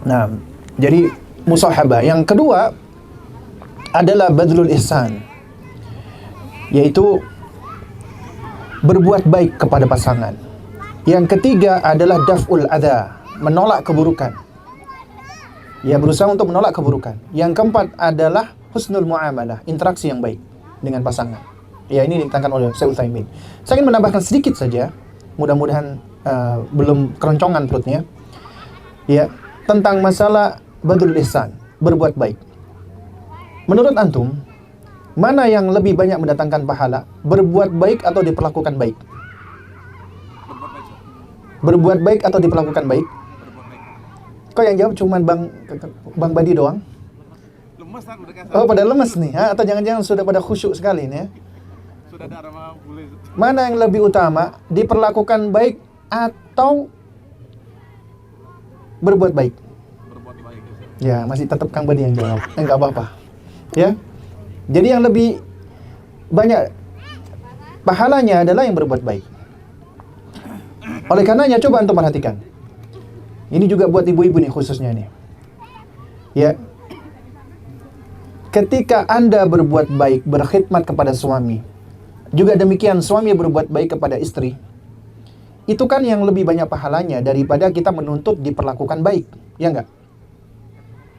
Nah, jadi musahabah. Yang kedua adalah badlul ihsan, yaitu berbuat baik kepada pasangan. Yang ketiga adalah daf'ul adha, menolak keburukan. Ya, berusaha untuk menolak keburukan. Yang keempat adalah husnul muamalah, interaksi yang baik dengan pasangan. Ya, ini diterangkan oleh Syekh Utsaimin. Saya ingin menambahkan sedikit saja, mudah-mudahan belum keroncongan perutnya. Ya, tentang masalah badlul ihsan, berbuat baik. Menurut antum, mana yang lebih banyak mendatangkan pahala? Berbuat baik atau diperlakukan baik? Berbuat baik atau diperlakukan baik? Kok yang jawab cuma Bang Badi doang? Lemes kan udah Oh, pada lemes nih, ha? Atau jangan-jangan sudah pada khusyuk sekali nih ya? sudah ada aroma boleh Mana yang lebih utama, diperlakukan baik atau berbuat baik? berbuat baik. Ya, masih tetap Kang Badi yang jawab. Enggak apa-apa. Ya. Jadi yang lebih banyak pahalanya adalah yang berbuat baik. Oleh karenanya coba antum perhatikan. Ini juga buat ibu-ibu nih khususnya nih. Ya. Ketika Anda berbuat baik, berkhidmat kepada suami, juga demikian suami berbuat baik kepada istri, itu kan yang lebih banyak pahalanya daripada kita menuntut diperlakukan baik, ya enggak?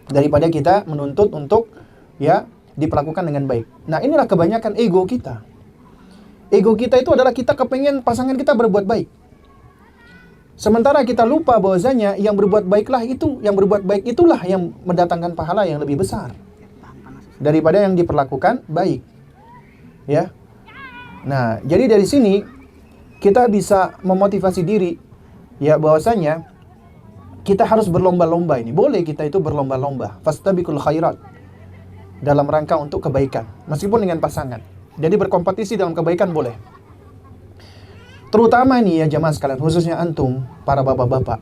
Daripada kita menuntut untuk ya diperlakukan dengan baik. Nah, inilah kebanyakan ego kita. Ego kita itu adalah kita kepengen pasangan kita berbuat baik. Sementara kita lupa bahwasanya yang berbuat baiklah itu, yang berbuat baik itulah yang mendatangkan pahala yang lebih besar daripada yang diperlakukan baik. Ya. Nah, jadi dari sini kita bisa memotivasi diri ya bahwasanya kita harus berlomba-lomba ini. Boleh kita itu berlomba-lomba. Fastabiqul khairat. Dalam rangka untuk kebaikan, meskipun dengan pasangan. Jadi berkompetisi dalam kebaikan boleh. Terutama nih ya jamaah sekalian, khususnya antum, para bapak-bapak.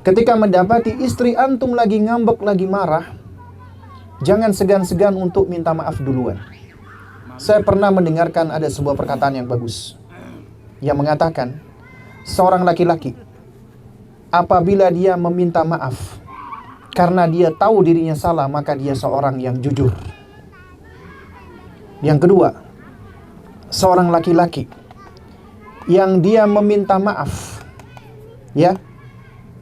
Ketika mendapati istri antum lagi ngambek, lagi marah, jangan segan-segan untuk minta maaf duluan. Saya pernah mendengarkan ada sebuah perkataan yang bagus, yang mengatakan, seorang laki-laki, apabila dia meminta maaf, karena dia tahu dirinya salah, maka dia seorang yang jujur. Yang kedua, seorang laki-laki yang dia meminta maaf, ya,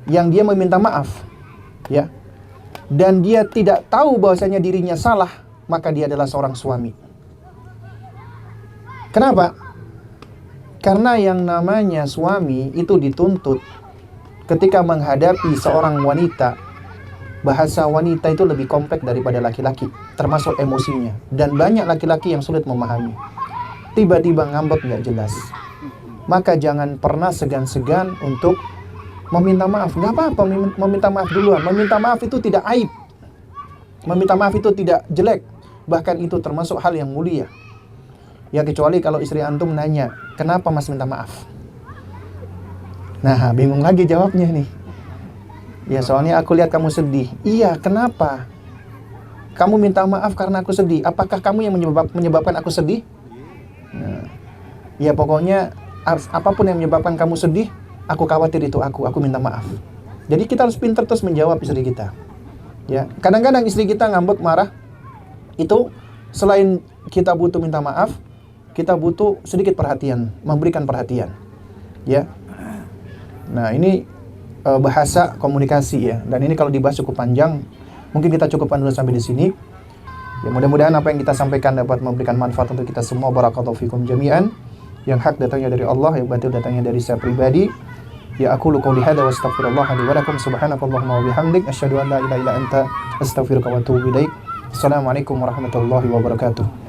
yang dia meminta maaf, ya, dan dia tidak tahu bahwasanya dirinya salah, maka dia adalah seorang suami. Kenapa? Karena yang namanya suami itu dituntut ketika menghadapi seorang wanita. Bahasa wanita itu lebih kompleks daripada laki-laki, termasuk emosinya. Dan banyak laki-laki yang sulit memahami. Tiba-tiba ngambek nggak jelas. Maka jangan pernah segan-segan untuk meminta maaf. Nggak apa-apa meminta maaf duluan. Meminta maaf itu tidak aib. Meminta maaf itu tidak jelek. Bahkan itu termasuk hal yang mulia. Ya kecuali kalau istri antum nanya, kenapa mas minta maaf? Nah, bingung lagi jawabnya nih. Ya soalnya aku lihat kamu sedih. Iya, kenapa? Kamu minta maaf karena aku sedih. Apakah kamu yang menyebabkan aku sedih? Nah, ya pokoknya apapun yang menyebabkan kamu sedih, aku khawatir itu aku minta maaf. Jadi kita harus pintar terus menjawab istri kita. Ya, kadang-kadang istri kita ngambek, marah, itu selain kita butuh minta maaf, kita butuh sedikit perhatian, memberikan perhatian. Ya. Nah, ini bahasa komunikasi ya. Dan ini kalau dibahas cukup panjang, mungkin kita cukupkan dulu sampai di sini. Ya, mudah-mudahan apa yang kita sampaikan dapat memberikan manfaat untuk kita semua. Barakallahu fikum jami'an. Yang hak datangnya dari Allah, yang batil datangnya dari saya pribadi. Ya aqulu qouli hadza wa astaghfirullah li wa lakum subhanakallahumma wa bihamdik asyhadu an la ilaha illa anta astaghfiruka wa atubu ilaik. Assalamualaikum warahmatullahi wabarakatuh.